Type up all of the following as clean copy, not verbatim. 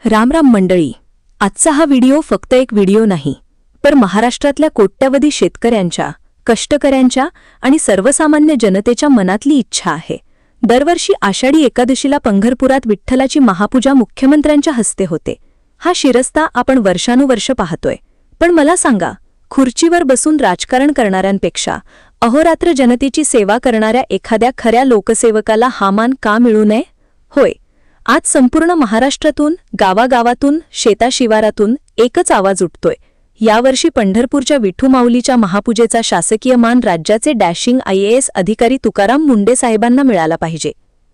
राम राम मंडळी, आजचा हा व्हिडिओ फक्त एक व्हिडिओ नाही, तर महाराष्ट्रातल्या कोट्यवधी शेतकऱ्यांच्या, कष्टकऱ्यांच्या आणि सर्वसामान्य जनतेच्या मनातली इच्छा आहे. दरवर्षी आषाढी एकादशीला पंढरपुरात विठ्ठलाची महापूजा मुख्यमंत्र्यांच्या हस्ते होते. हा शिरस्ता आपण वर्षानुवर्ष पाहतोय. पण मला सांगा, खुर्चीवर बसून राजकारण करणाऱ्यांपेक्षा अहोरात्र जनतेची सेवा करणाऱ्या एखाद्या खऱ्या लोकसेवकाला हा मान का मिळू नये? होय, आज संपूर्ण महाराष्ट्रातून, गावागावातून, शेताशिवारातून एकच आवाज उठतोय. यावर्षी पंढरपूरच्या विठू माऊलीच्या महापूजेचा शासकीय मान राज्याचे डॅशिंग IAS अधिकारी तुकाराम मुंडे साहेबांना मिळाला पाहिजे.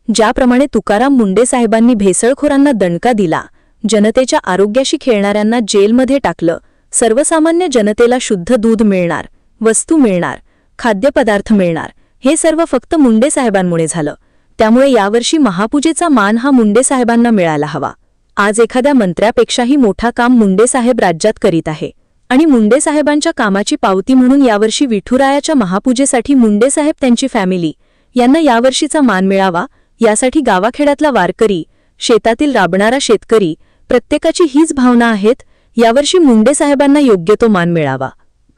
ज्याप्रमाणे तुकाराम मुंडे साहेबांनी भेसळखोरांना दणका दिला, जनतेच्या आरोग्याशी खेळणाऱ्यांना जेलमध्ये टाकलं, सर्वसामान्य जनतेला शुद्ध दूध मिळणार, वस्तू मिळणार, खाद्यपदार्थ मिळणार, हे सर्व फक्त मुंडे साहेबांमुळे झालं. त्यामुळे यावर्षी महापूजेचा मान हा मुंडे साहेबांना मिळाला हवा. आज एखाद्या मंत्र्यापेक्षाही मोठा काम मुंडे साहेब राज्यात करीत आहे आणि मुंडे साहेबांच्या कामाची पावती म्हणून यावर्षी विठुरायाच्या महापूजेसाठी मुंडे साहेब त्यांची फॅमिली यांना यावर्षीचा मान मिळावा, यासाठी गावाखेड्यातला वारकरी, शेतातील राबणारा शेतकरी, प्रत्येकाची हीच भावना आहेत. यावर्षी मुंडे साहेबांना योग्य तो मान मिळावा.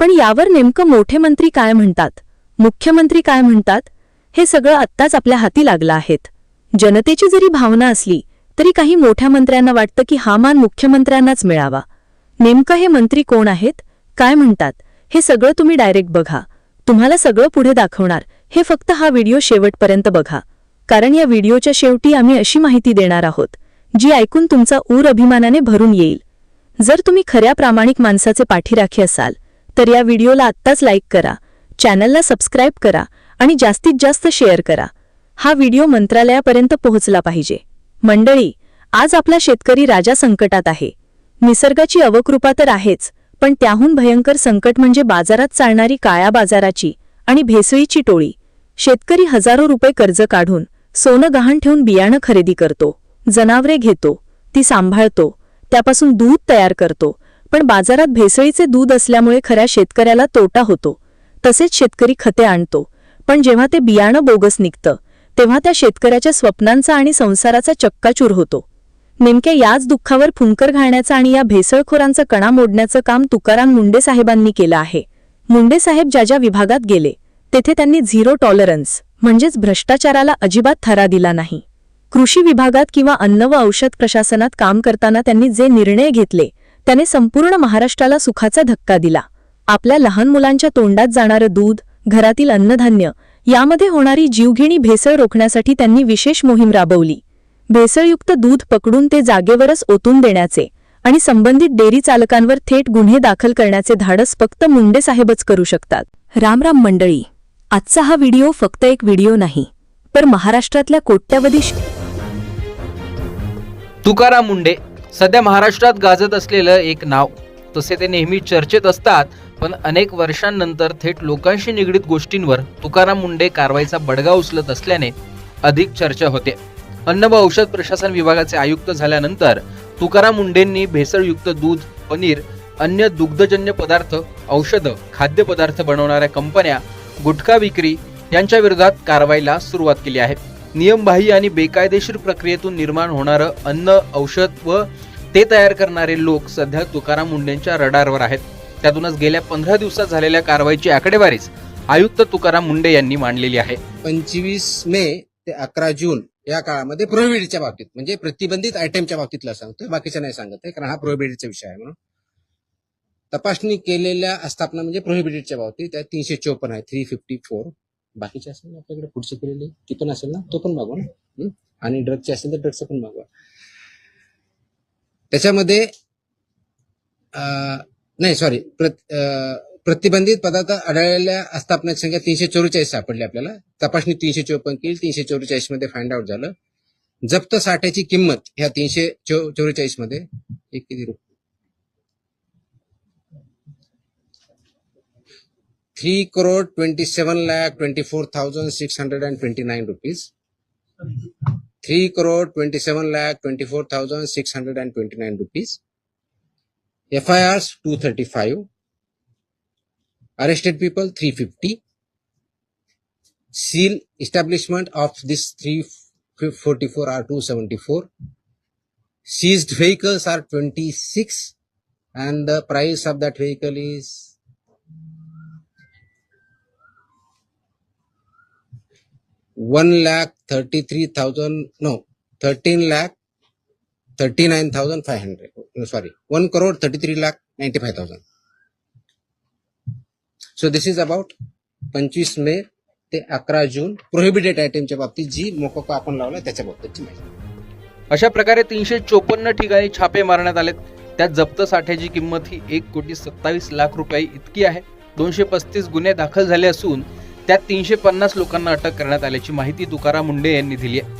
पण यावर नेमकं मोठे मंत्री काय म्हणतात, मुख्यमंत्री काय म्हणतात, हे सगळं आत्ताच आपल्या हाती लागलं आहेत. जनतेची जरी भावना असली तरी काही मोठ्या मंत्र्यांना वाटतं की हा मान मुख्यमंत्र्यांनाच मिळावा. नेमकं हे मंत्री कोण आहेत, काय म्हणतात, हे सगळं तुम्ही डायरेक्ट बघा. तुम्हाला सगळं पुढे दाखवणार. हे फक्त हा व्हिडिओ शेवटपर्यंत बघा, कारण या व्हिडिओच्या शेवटी आम्ही अशी माहिती देणार आहोत जी ऐकून तुमचा ऊर अभिमानाने भरून येईल. जर तुम्ही खऱ्या प्रामाणिक माणसाचे पाठीराखे असाल तर या व्हिडिओला आत्ताच लाईक करा, चॅनलला सबस्क्राईब करा आणि जास्तीत जास्त शेअर करा. हा व्हिडिओ मंत्रालयापर्यंत पोहोचला पाहिजे. मंडळी, आज आपला शेतकरी राजा संकटात आहे. निसर्गाची अवकृपा तर आहेच, पण त्याहून भयंकर संकट म्हणजे बाजारात चालणारी काळ्या बाजाराची आणि भेसळीची टोळी. शेतकरी हजारो रुपये कर्ज काढून, सोनं गहाण ठेवून बियाणं खरेदी करतो, जनावरे घेतो, ती सांभाळतो, त्यापासून दूध तयार करतो. पण बाजारात भेसळीचे दूध असल्यामुळे खऱ्या शेतकऱ्याला तोटा होतो. तसेच शेतकरी खते आणतो, पण जेव्हा ते बियाणं बोगस निघतं तेव्हा त्या शेतकऱ्याच्या स्वप्नांचा आणि संसाराचा चक्काचूर होतो. नेमक्या याच दुःखावर फुंकर घालण्याचं आणि या भेसळखोरांचं कणा मोडण्याचं काम तुकाराम मुंडे साहेबांनी केलं आहे. मुंडे साहेब ज्या ज्या विभागात गेले तेथे त्यांनी झिरो टॉलरन्स म्हणजेच भ्रष्टाचाराला अजिबात थारा दिला नाही. कृषी विभागात किंवा अन्न व औषध प्रशासनात काम करताना त्यांनी जे निर्णय घेतले त्याने संपूर्ण महाराष्ट्राला सुखाचा धक्का दिला. आपल्या लहान मुलांच्या तोंडात जाणारं दूध, घरातील अन्नधान्य यामध्ये होणारी जीवघेणी भेसळ रोखण्यासाठी त्यांनी विशेष मोहीम राबवली. भेसळयुक्त दूध पकडून ते जागेवरच ओतून देण्याचे आणि संबंधित डेअरी चालकांवर थेट गुन्हे दाखल करण्याचे धाडस फक्त मुंडे साहेबच करू शकतात. राम राम मंडळी, आजचा हा व्हिडिओ फक्त एक व्हिडिओ नाही, तर महाराष्ट्रातल्या कोट्यवधी तुकाराम मुंडे सध्या महाराष्ट्रात गाजत असलेलं एक नाव. तसे ते नेहमी चर्चेत असतात, पण अनेक वर्षांनंतर थेट लोकांशी निगडीत गोष्टींवर तुकाराम मुंडे कारवाईचा बडगा उचलत असल्याने अधिक चर्चा होते. अन्न व औषध प्रशासन विभागाचे आयुक्त झाल्यानंतर तुकाराम मुंडेंनी भेसळयुक्त दूध, पनीर, अन्य दुग्धजन्य पदार्थ, औषधं, खाद्यपदार्थ बनवणाऱ्या कंपन्या, गुटखा विक्री यांच्या विरोधात कारवाईला सुरुवात केली आहे. नियमबाह्य आणि बेकायदेशीर प्रक्रियेतून निर्माण होणारं अन्न, औषध व ते तयार करणारे लोक सध्या तुकाराम मुंडेंच्या रडारवर आहेत. त्यातूनच गेल्या 15 दिवसात झालेल्या कारवाईची आकडेवारीच आयुक्त तुकाराम मुंडे यांनी मांडलेली आहे. 25 मे ते 11 जून या काळामध्ये प्रोहिबिटेडच्या बाबतीत, म्हणजे प्रतिबंधित आयटमच्या बाबतीतला सांगतोय, बाकीच्या नाही सांगत आहे, कारण हा प्रोहिबिटेडचा विषय आहे. म्हणून तपासणी केलेल्या आस्थापना म्हणजे प्रोहिबिटेडच्या बाबतीत त्या 354 आहे, 354. बाकीचे असेल ना आपल्याकडे पुढचे केलेले ती पण असेल ना, तो पण मागवा ना. आणि ड्रगचे असेल तर ड्रगचं पण मागवा. त्याच्यामध्ये नाही सॉरी प्रतिबंधित पदार्थ आढळलेल्या आस्थापनाची संख्या 344 सापडली आपल्याला. तपासणी 354 केली, 344 मध्ये फाइंड आउट झालं. जप्त साठ्याची किंमत ह्या 344 मध्ये एक किती रुपये, 3,27,24,629 rupees. 3,27,24,629 rupees. FIRs 235. Arrested people 350. Seal establishment of this 344 are 274. Seized vehicles are 26 and the price of that vehicle is 13,39,500. Sorry, 1,33,95,000. So this is about 25 मे ते 11 जून प्रोहिबिटेड आयटमच्या बाबतीत जी मोकोका आपण लावला त्याच्या बाबतीतची माहिती. अशा प्रकारे 354 ठिकाणी छापे मारण्यात आलेत. त्यात जप्त साठ्याची किंमत ही 1,27,00,000 रुपये इतकी आहे. 235 गुन्हे दाखल झाले असून त्यात 350 लोकांना अटक करण्यात आल्याची माहिती तुकाराम मुंडे यांनी दिली आहे.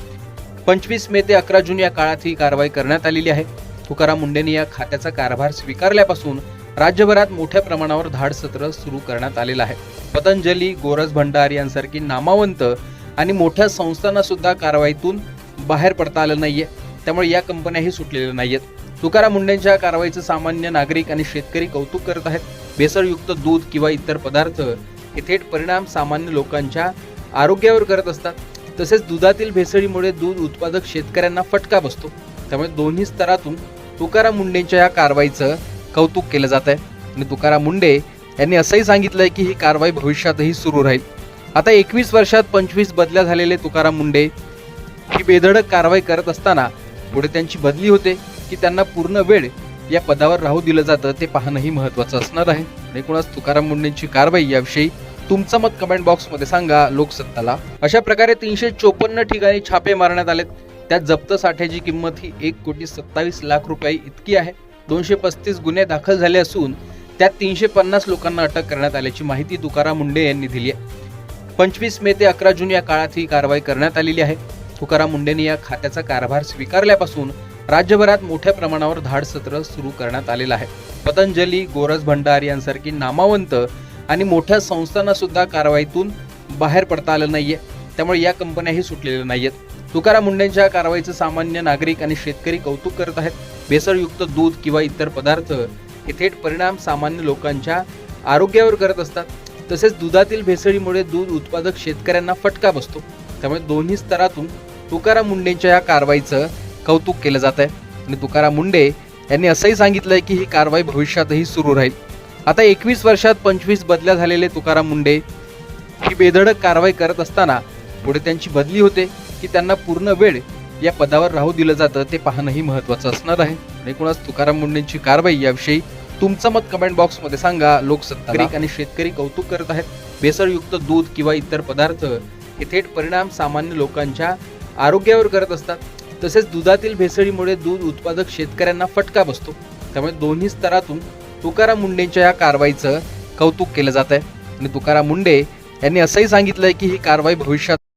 25 मे ते 11 जून या काळात ही कारवाई करण्यात आलेली आहे. तुकाराम मुंडेंनी या खात्याचा कारभार स्वीकारल्यापासून राज्यभरात मोठ्या प्रमाणावर धाडसत्र सुरू करण्यात आलेलं आहे. पतंजली, गोरज भंडार यांसारखी नामवंत आणि मोठ्या संस्थांना सुद्धा कारवाईतून बाहेर पडता आलं नाहीये. त्यामुळे या कंपन्याही सुटलेल्या नाहीयेत. तुकाराम मुंडेंच्या कारवाईचं सामान्य नागरिक आणि शेतकरी कौतुक करत आहेत. भेसळयुक्त दूध किंवा इतर पदार्थ हे थेट परिणाम सामान्य लोकांच्या आरोग्यावर करत असतात. तसेच दुधातील भेसळीमुळे दूध उत्पादक शेतकऱ्यांना फटका बसतो. त्यामुळे दोन्ही स्तरातून तुकाराम मुंडेंच्या या कारवाईचं कौतुक केलं जात आहे. आणि तुकाराम मुंडे यांनी असंही सांगितलंय की ही कारवाई भविष्यातही सुरू राहील. आता 21 वर्षात 25 बदल्या झालेले तुकाराम मुंडे ही बेधडक कारवाई करत असताना पुढे त्यांची बदली होते की त्यांना पूर्ण वेळ या पदावर राहू दिलं जातं ते पाहणंही महत्त्वाचं असणार आहे. एकूणच तुकाराम मुंडेंची कारवाई याविषयी तुमचं मत कमेंट बॉक्समध्ये सांगा. लोकसत्ताला अशा प्रकारे 354 ठिकाणी छापे मारण्यात आलेत. त्यात जप्त साठ्याची किंमत ही 1,27,00,000 रुपये इतकी आहे. 235 गुन्हे दाखल झाले असून त्यात 350 लोकांना अटक करण्यात आल्याची माहिती तुकाराम मुंडे यांनी दिली आहे. 25 मे ते 11 जून या काळात ही कारवाई करण्यात आलेली आहे. तुकाराम मुंडेंनी या खात्याचा कारभार स्वीकारल्यापासून राज्यभरात मोठ्या प्रमाणावर धाडसत्र सुरू करण्यात आलेलं आहे. पतंजली, गोरज भंडार यांसारखी नामवंत आणि मोठ्या संस्थांना सुद्धा कारवाईतून बाहेर पडता आलं नाहीये. त्यामुळे या कंपन्याही सुटलेल्या नाहीयेत. तुकाराम मुंडेंच्या कारवाईचं सामान्य नागरिक आणि शेतकरी कौतुक करत आहेत. भेसळयुक्त दूध किंवा इतर पदार्थ हे थेट परिणाम सामान्य लोकांच्या आरोग्यावर करत असतात. तसेच दुधातील भेसळीमुळे दूध उत्पादक शेतकऱ्यांना फटका बसतो. त्यामुळे दोन्ही स्तरातून तुकाराम मुंडेंच्या या कारवाईचं कौतुक केलं जात आहे. आणि तुकाराम मुंडे यांनी असंही सांगितलंय की ही कारवाई भविष्यातही सुरू राहील. आता 21 वर्षात 25 बदल्या झालेले तुकाराम मुंडे ही बेधडक कारवाई करत असताना पुढे त्यांची बदली होते की त्यांना पूर्ण वेळ या पदावर राहू दिलं जातं ते पाहणंही महत्त्वाचं असणार आहे. एकूणच तुकाराम मुंडेंची कारवाई याविषयी तुमचं मत कमेंट बॉक्समध्ये सांगा. लोकसत्ता आणि शेतकरी कौतुक करत आहेत. भेसळयुक्त दूध किंवा इतर पदार्थ हे थेट परिणाम सामान्य लोकांच्या आरोग्यावर करत असतात. तसेच दुधातील भेसळीमुळे दूध उत्पादक शेतकऱ्यांना फटका बसतो. त्यामुळे दोन्ही स्तरातून तुकाराम मुंडेंच्या या कारवाईचं कौतुक केलं जात आहे. आणि तुकाराम मुंडे यांनी असंही सांगितलंय की ही कारवाई भविष्यात